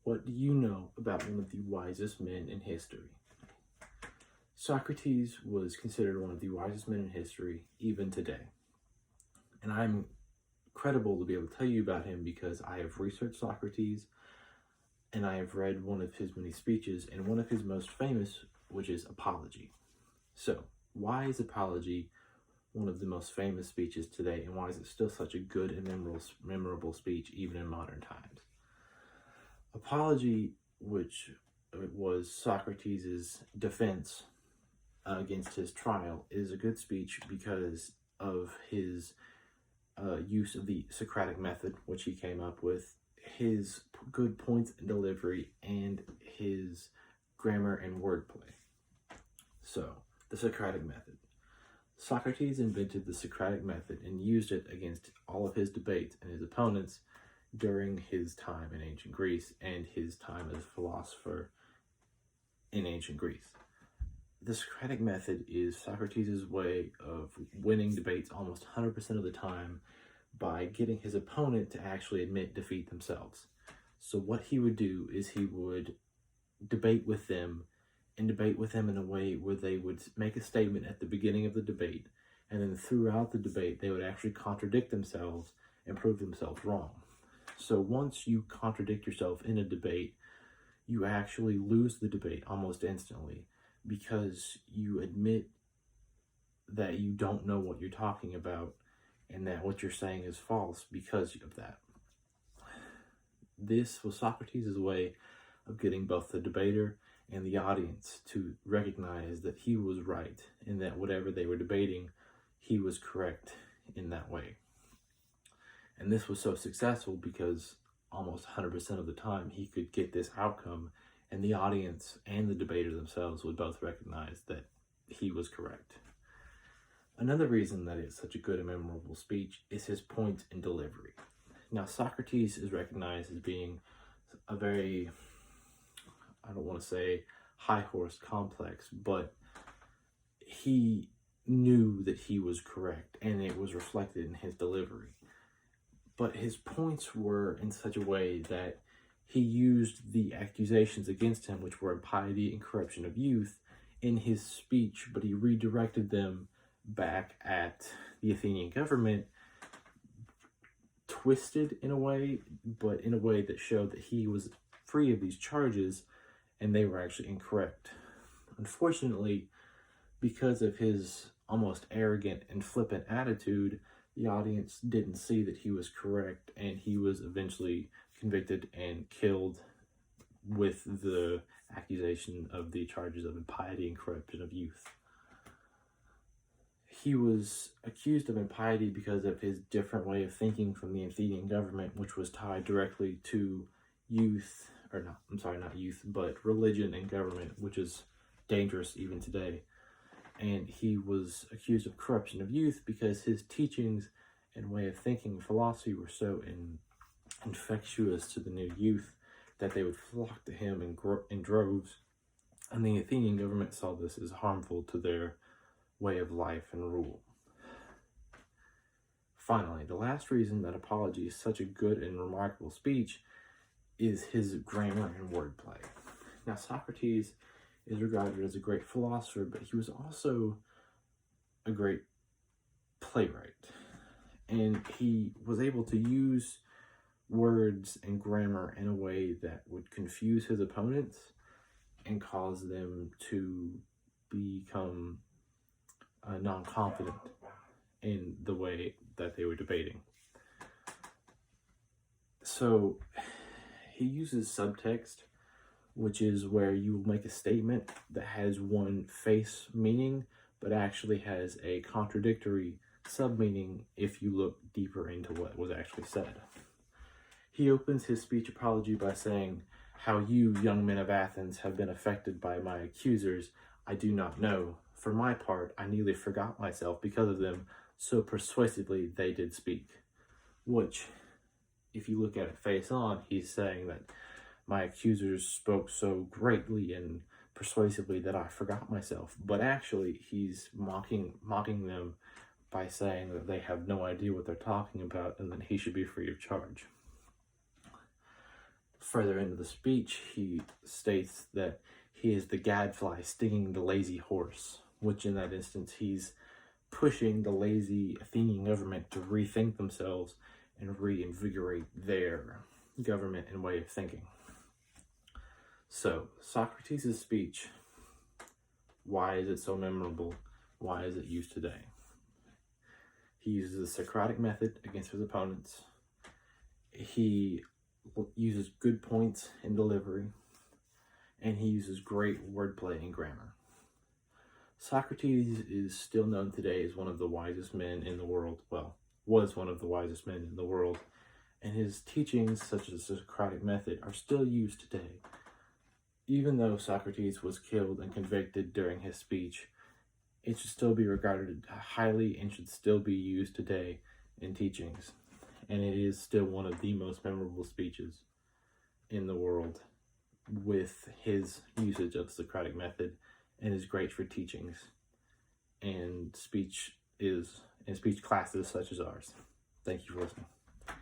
What do you know about one of the wisest men in history? Socrates was considered one of the wisest men in history, even today. And I'm credible to be able to tell you about him because I have researched Socrates and I have read one of his many speeches and one of his most famous, which is Apology. So, why is Apology one of the most famous speeches today, and why is it still such a good and memorable speech even in modern times? Apology, which was Socrates' defense against his trial, is a good speech because of his use of the Socratic method, which he came up with, his good points and delivery, and his grammar and wordplay. So, the Socratic method. Socrates invented the Socratic method and used it against all of his debates and his opponents during his time in ancient Greece and his time as a philosopher in ancient Greece. The Socratic method is Socrates' way of winning debates almost 100% of the time by getting his opponent to actually admit defeat themselves. So what he would do is he would debate with them in a way where they would make a statement at the beginning of the debate, and then throughout the debate they would actually contradict themselves and prove themselves wrong. So once you contradict yourself in a debate, you actually lose the debate almost instantly because you admit that you don't know what you're talking about and that what you're saying is false because of that. This was Socrates' way of getting both the debater and the audience to recognize that he was right and that whatever they were debating, he was correct in that way. And this was so successful because almost 100% of the time he could get this outcome, and the audience and the debater themselves would both recognize that he was correct. Another reason that it's such a good and memorable speech is his point and delivery. Now, Socrates is recognized as being a very, I don't want to say high horse complex, but he knew that he was correct and it was reflected in his delivery. But his points were in such a way that he used the accusations against him, which were impiety and corruption of youth, in his speech, but he redirected them back at the Athenian government, twisted in a way, but in a way that showed that he was free of these charges and they were actually incorrect. Unfortunately, because of his almost arrogant and flippant attitude, the audience didn't see that he was correct, and he was eventually convicted and killed with the accusation of the charges of impiety and corruption of youth. He was accused of impiety because of his different way of thinking from the Athenian government, which was tied directly to religion and government, which is dangerous even today. And he was accused of corruption of youth because his teachings and way of thinking and philosophy were so infectious to the new youth that they would flock to him in droves. And the Athenian government saw this as harmful to their way of life and rule. Finally, the last reason that Apology is such a good and remarkable speech is his grammar and wordplay. Now, Socrates is regarded as a great philosopher, but he was also a great playwright. And he was able to use words and grammar in a way that would confuse his opponents and cause them to become non-confident in the way that they were debating. So he uses subtext, which is where you make a statement that has one face meaning, but actually has a contradictory sub-meaning if you look deeper into what was actually said. He opens his speech Apology by saying, "How you, young men of Athens, have been affected by my accusers, I do not know. For my part, I nearly forgot myself because of them, so persuasively they did speak." Which, if you look at it face on, he's saying that my accusers spoke so greatly and persuasively that I forgot myself. But actually, he's mocking them by saying that they have no idea what they're talking about and that he should be free of charge. further into the speech, he states that he is the gadfly stinging the lazy horse, which in that instance, he's pushing the lazy Athenian government to rethink themselves and reinvigorate their government and way of thinking. So, Socrates' speech, why is it so memorable? Why is it used today? He uses the Socratic method against his opponents. He uses good points in delivery, and he uses great wordplay and grammar. Socrates is still known today as one of the wisest men in the world. Well, was one of the wisest men in the world, and his teachings, such as the Socratic method, are still used today. Even though Socrates was killed and convicted during his speech, it should still be regarded highly and should still be used today in teachings. And it is still one of the most memorable speeches in the world, with his usage of the Socratic method, and is great for teachings and speech classes such as ours. Thank you for listening.